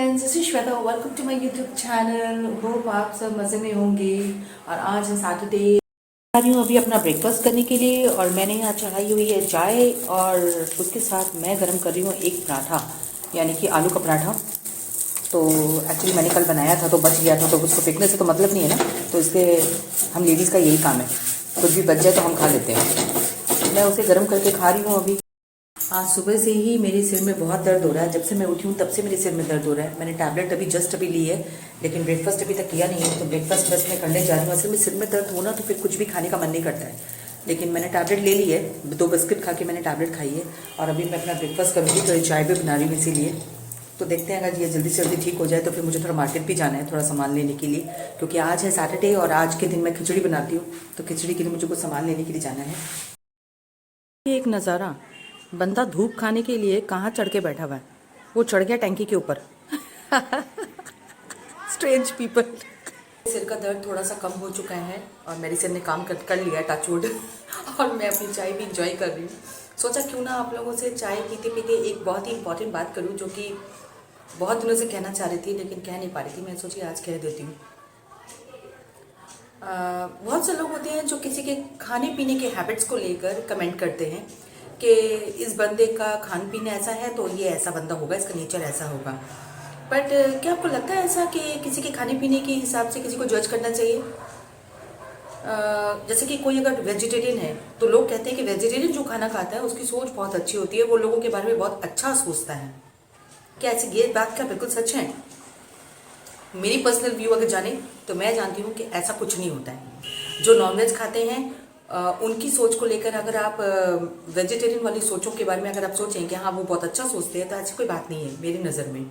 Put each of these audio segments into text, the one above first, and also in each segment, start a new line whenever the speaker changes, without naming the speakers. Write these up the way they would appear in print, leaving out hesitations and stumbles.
Friends, this is Shweta. Welcome to my YouTube channel. Hope आप सब मज़े में होंगे। और आज है सैटरडे। आ रही हूँ अभी अपना ब्रेकफास्ट करने के लिए और मैंने यहाँ चढ़ाई हुई है चाय और उसके साथ मैं गरम कर रही हूँ एक पराठा, यानी कि आलू का पराठा। तो एक्चुअली मैंने कल बनाया था तो बच गया था, तो उसको फेंकने से तो मतलब नहीं है ना, तो इसलिए हम लेडीज़ का यही काम है, कुछ भी बच जाए तो हम खा लेते हैं। मैं उसे गर्म करके खा रही हूँ अभी। आज सुबह से ही मेरे सिर में बहुत दर्द हो रहा है। जब से मैं उठी हूँ तब से मेरे सिर में दर्द हो रहा है। मैंने टैबलेट अभी ली है, लेकिन ब्रेकफास्ट अभी तक किया नहीं है। तो ब्रेकफास्ट बस मैं करने जा रही हूँ। असल में सिर में दर्द होना तो फिर कुछ भी खाने का मन नहीं करता है, लेकिन मैंने टैबलेट ले ली है। 2 बिस्किट खा के मैंने टैबलेट खाई है और अभी मैं अपना ब्रेकफास्ट करूँगी। तो चाय भी बना रही हूँ इसीलिए। तो देखते हैं अगर ये जल्दी से जल्दी ठीक हो जाए तो फिर मुझे थोड़ा मार्केट भी जाना है, थोड़ा सामान लेने के लिए, क्योंकि आज है सैटरडे और आज के दिन मैं खिचड़ी बनाती हूँ। तो खिचड़ी के लिए मुझे कुछ सामान लेने के लिए जाना है। ये एक नज़ारा, बंदा धूप खाने के लिए कहाँ चढ़ के बैठा हुआ है। वो चढ़ गया टैंकी के ऊपर। Strange people. सिर का दर्द थोड़ा सा कम हो चुका है और मेडिसिन ने काम कर लिया, टचवुड। और मैं अपनी चाय भी इंजॉय कर रही हूँ। सोचा क्यों ना आप लोगों से चाय पीते पीते एक बहुत ही इंपॉर्टेंट बात करूँ, जो कि बहुत दिनों से कहना चाह रही थी लेकिन कह नहीं पा रही थी। मैं सोची आज कह देती हूँ। बहुत से लोग होते हैं जो किसी के खाने पीने के हैबिट्स को लेकर कमेंट करते हैं कि इस बंदे का खान पीन ऐसा है तो ये ऐसा बंदा होगा, इसका नेचर ऐसा होगा। बट क्या आपको लगता है ऐसा कि किसी के खाने पीने के हिसाब से किसी को जज करना चाहिए? जैसे कि कोई अगर वेजिटेरियन है तो लोग कहते हैं कि वेजिटेरियन जो खाना खाता है उसकी सोच बहुत अच्छी होती है, वो लोगों के बारे में बहुत अच्छा सोचता है। क्या ऐसी ये बात क्या बिल्कुल सच है? मेरी पर्सनल व्यू अगर जाने तो मैं जानती हूँ कि ऐसा कुछ नहीं होता है। जो नॉनवेज खाते हैं उनकी सोच को लेकर अगर आप वेजिटेरियन वाली सोचों के बारे में अगर आप सोचें कि हाँ वो बहुत अच्छा सोचते हैं, तो ऐसी कोई बात नहीं है मेरी नज़र में।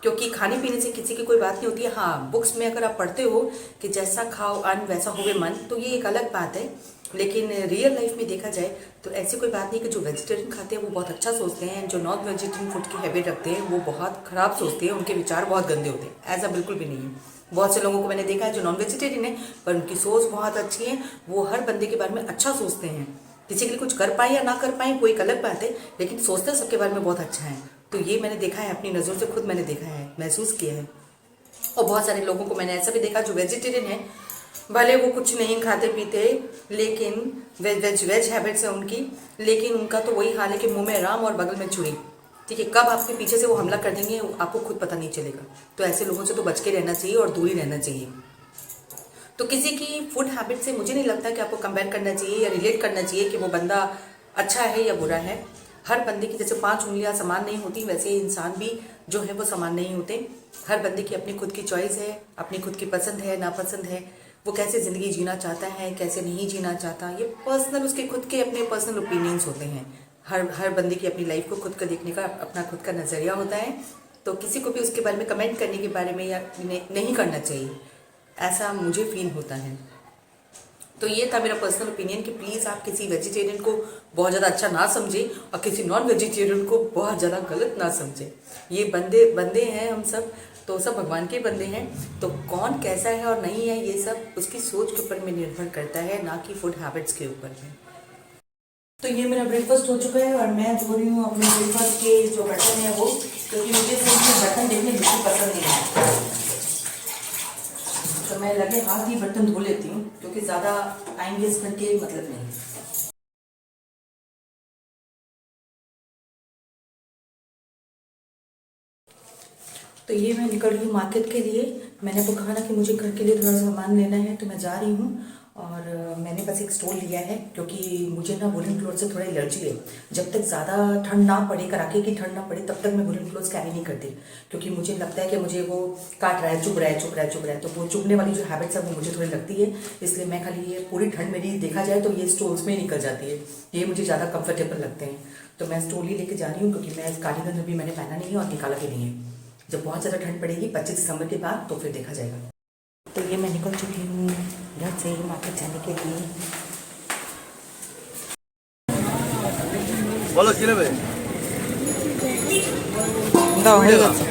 क्योंकि खाने पीने से किसी की कोई बात नहीं होती है। हाँ, बुक्स में अगर आप पढ़ते हो कि जैसा खाओ अन्न वैसा होवे मन, तो ये एक अलग बात है। लेकिन रियल लाइफ में देखा जाए तो ऐसी कोई बात नहीं कि जो वेजिटेरियन खाते हैं वो बहुत अच्छा सोचते हैं, जो नॉन वेजिटेरियन फूड की हैबिट रखते हैं वो बहुत ख़राब सोचते हैं, उनके विचार बहुत गंदे होते हैं। ऐसा बिल्कुल भी नहीं है। बहुत से लोगों को मैंने देखा है जो नॉन वेजिटेरियन है पर उनकी सोच बहुत अच्छी है, वो हर बंदे के बारे में अच्छा सोचते हैं। किसी के लिए कुछ कर पाए या ना कर पाए वो एक अलग बात है, लेकिन सोचते सबके बारे में बहुत अच्छा है। तो ये मैंने देखा है, अपनी नज़रों से खुद मैंने देखा है, महसूस किया है। और बहुत सारे लोगों को मैंने ऐसा भी देखा जो वेजिटेरियन है, भले वो कुछ नहीं खाते पीते, लेकिन वेज हैबिट्स है उनकी, लेकिन उनका तो वही हाल है कि मुंह में राम और बगल में छुरी। ठीक है, कब आपके पीछे से वो हमला कर देंगे आपको खुद पता नहीं चलेगा। तो ऐसे लोगों से तो बच के रहना चाहिए और दूर ही रहना चाहिए। तो किसी की फूड हैबिट से मुझे नहीं लगता कि आपको कंपेयर करना चाहिए या रिलेट करना चाहिए कि वो बंदा अच्छा है या बुरा है। हर बंदे की जैसे 5 उंगलियां समान नहीं होती, वैसे ही इंसान भी जो है वो समान नहीं होते। हर बंदे की अपनी खुद की चॉइस है, अपनी खुद की पसंद है, नापसंद है। वो कैसे ज़िंदगी जीना चाहता है, कैसे नहीं जीना चाहता, ये पर्सनल, उसके खुद के अपने पर्सनल ओपिनियंस होते हैं। हर बंदे की अपनी लाइफ को खुद का देखने का अपना खुद का नज़रिया होता है। तो किसी को भी उसके बारे में कमेंट करने के बारे में या नहीं करना चाहिए, ऐसा मुझे फील होता है। तो ये था मेरा पर्सनल ओपिनियन कि प्लीज़ आप किसी वेजिटेरियन को बहुत ज़्यादा अच्छा ना समझें और किसी नॉन वेजिटेरियन को बहुत ज़्यादा गलत ना समझें। ये बंदे हैं हम सब, तो सब भगवान के बंदे हैं। तो कौन कैसा है और नहीं है ये सब उसकी सोच के ऊपर में निर्भर करता है, ना कि फूड हैबिट्स के ऊपर में। तो ये मेरा ब्रेकफास्ट हो चुका है और मैं धो रही हूँ अपने ब्रेकफास्ट के जो बर्तन है वो, क्योंकि मुझे बर्तन देखने बिल्कुल पसंद नहीं है। तो मैं लगे हाथ ही बर्तन धो लेती हूँ, क्योंकि ज़्यादा टाइम वेस्ट करके मतलब नहीं। तो ये मैं निकल रही हूँ मार्केट के लिए। मैंने आपको कहा ना कि मुझे घर के लिए थोड़ा सामान लेना है, तो मैं जा रही हूँ। और मैंने बस एक स्टोल लिया है, क्योंकि मुझे ना वुलन क्लोथ से थोड़ा एलर्जी है। जब तक ज़्यादा ठंड ना पड़े, कड़ाके की ठंड ना पड़े, तब तक मैं वुलन क्लोथ्स कैरी नहीं करती, क्योंकि मुझे लगता है कि मुझे वो काट रहा है, चुभ रहा है, चुभ रहा है, चुभ रहा है। तो वो चुभने वाली जो हैबिट्स है वो मुझे थोड़ी लगती है। इसलिए मैं खाली ये पूरी ठंड मेरी देखा जाए तो ये स्टोल्स में ही निकल जाती है, ये मुझे ज़्यादा कंफर्टेबल लगते हैं। तो मैं स्टोल ही लेके जा रही हूँ, क्योंकि मैं कार्डिगन अभी मैंने पहना नहीं है और निकाला भी नहीं है। जब बहुत ज़्यादा ठंड पड़ेगी 25 दिसंबर के बाद तो फिर देखा जाएगा। तो ये मैं निकल चुकी हूँ घर से मार्केट जाने के लिए।
बोलो কি নেবে
দাও হয়ে যাচ্ছে।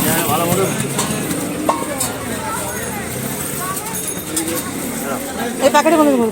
হ্যাঁ ভালো মতো
এই প্যাকেটে কত বলবো?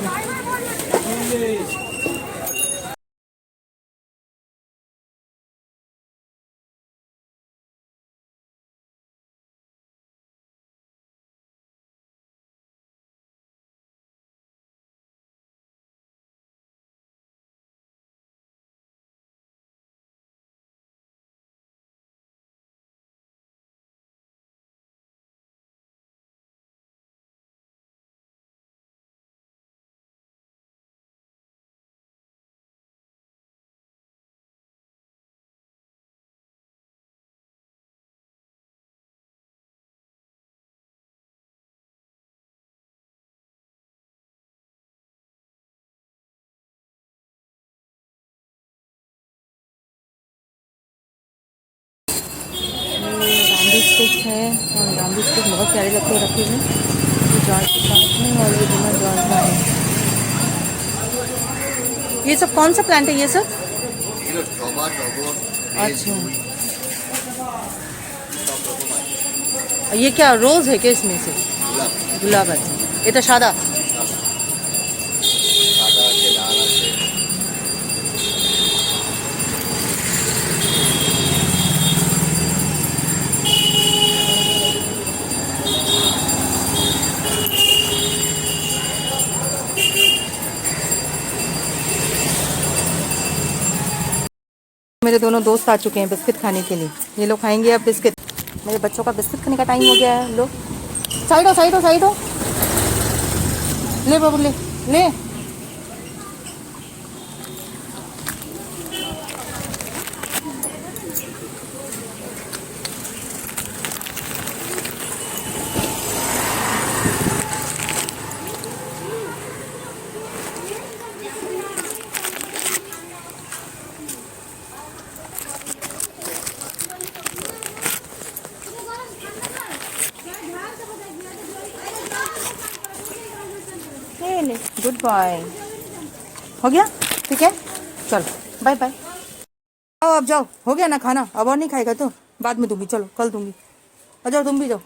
स्टिक्स है और बाम्बू स्टिक बहुत प्यारे लगते हैं रखे हुए। ये जॉइंट के साथ में और ये बिना जॉइंट का है। ये सब कौन सा प्लांट है ये सब? अच्छा, ये क्या रोज है क्या इसमें से? गुलाब है। ये तो सादा। मेरे दोनों दोस्त आ चुके हैं बिस्किट खाने के लिए। ये लोग खाएंगे अब बिस्किट। मेरे बच्चों का बिस्किट खाने का टाइम हो गया है। लो साइड हो, साइड हो, साइड हो। ले बाबू ले ले। ले गुड बॉय। हो गया ठीक है, चलो बाय बाय। आओ अब जाओ, हो गया ना खाना, अब और नहीं खाएगा तो बाद में दूंगी, चलो कल दूंगी। आ जाओ तुम भी जाओ।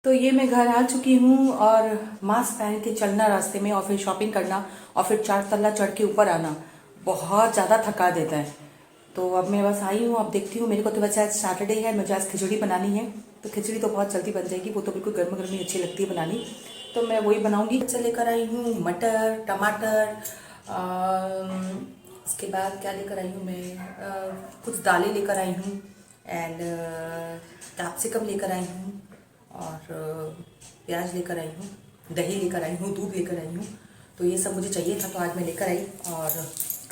तो ये मैं घर आ चुकी हूँ और मास्क पहन के चलना रास्ते में और फिर शॉपिंग करना और फिर 4 तल्ला चढ़ के ऊपर आना बहुत ज़्यादा थका देता है। तो अब मैं बस आई हूँ, अब देखती हूँ। मेरे को तो वैसे आज सैटरडे है, मुझे आज खिचड़ी बनानी है। तो खिचड़ी तो बहुत जल्दी बन जाएगी, वो तो बिल्कुल गर्म गर्म ही अच्छी लगती है बनानी। तो मैं वही बनाऊंगी। अच्छा लेकर आई हूँ मटर, टमाटर, उसके बाद क्या लेकर आई हूँ मैं, कुछ दालें लेकर आई हूँ एंड कैप्सिकम लेकर आई हूँ और प्याज लेकर आई हूँ, दही लेकर आई हूँ, दूध लेकर आई हूँ। तो ये सब मुझे चाहिए था तो आज मैं लेकर आई। और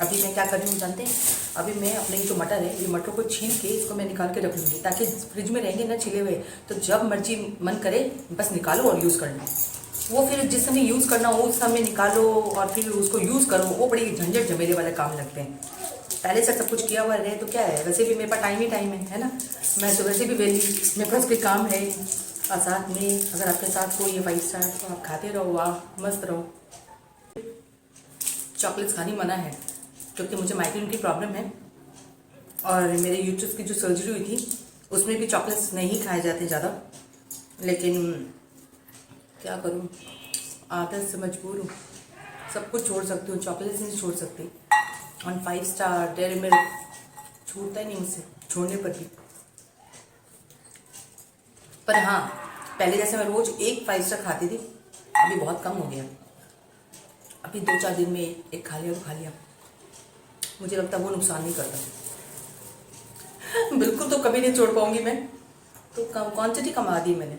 अभी मैं क्या कर रही हूँ जानते हैं? अभी मैं अपने जो मटर है, ये मटर को छील के इसको मैं निकाल के रख लूँगी ताकि फ्रिज में रहेंगे ना छिले हुए, तो जब मर्जी मन करे बस निकालो और यूज़ कर लो। वो फिर जिस समय यूज़ करना हो उस समय निकालो और फिर उसको यूज़ करो, वो बड़ी झंझट झमेले वाले काम लगते हैं। पहले से सब कुछ किया हुआ रहे तो क्या है, वैसे भी मेरे पास टाइम ही टाइम है ना। मैं तो वैसे भी वेली, मेरे पास कोई काम है। और साथ में अगर आपके साथ कोई है 5 स्टार तो आप खाते रहो, वाह मस्त रहो। चॉकलेट्स खानी मना है क्योंकि मुझे माइग्रेन की प्रॉब्लम है और मेरे यूट्रस की जो सर्जरी हुई थी उसमें भी चॉकलेट्स नहीं खाए जाते ज़्यादा, लेकिन क्या करूं, आदत से मजबूर हूँ। सब कुछ छोड़ सकती हूँ, चॉकलेट्स नहीं छोड़ सकती। और 5 स्टार डेयरी मिल्क छूटता ही नहीं मुझसे, छोड़ने पर भी। पर हाँ, पहले जैसे मैं रोज एक 5 स्टार खाती थी, अभी बहुत कम हो गया। अभी 2-4 दिन में एक खा लिया तो खा लिया। मुझे लगता है वो नुकसान नहीं करता। बिल्कुल तो कभी नहीं छोड़ पाऊंगी मैं, तो क्वांटिटी कमा दी मैंने,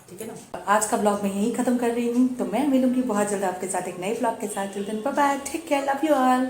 ठीक है ना। आज का ब्लॉग मैं यहीं खत्म कर रही हूँ। तो मैं मिलूंगी बहुत जल्द आपके साथ एक नए ब्लॉग के साथ। Till then bye bye, take care, love you all.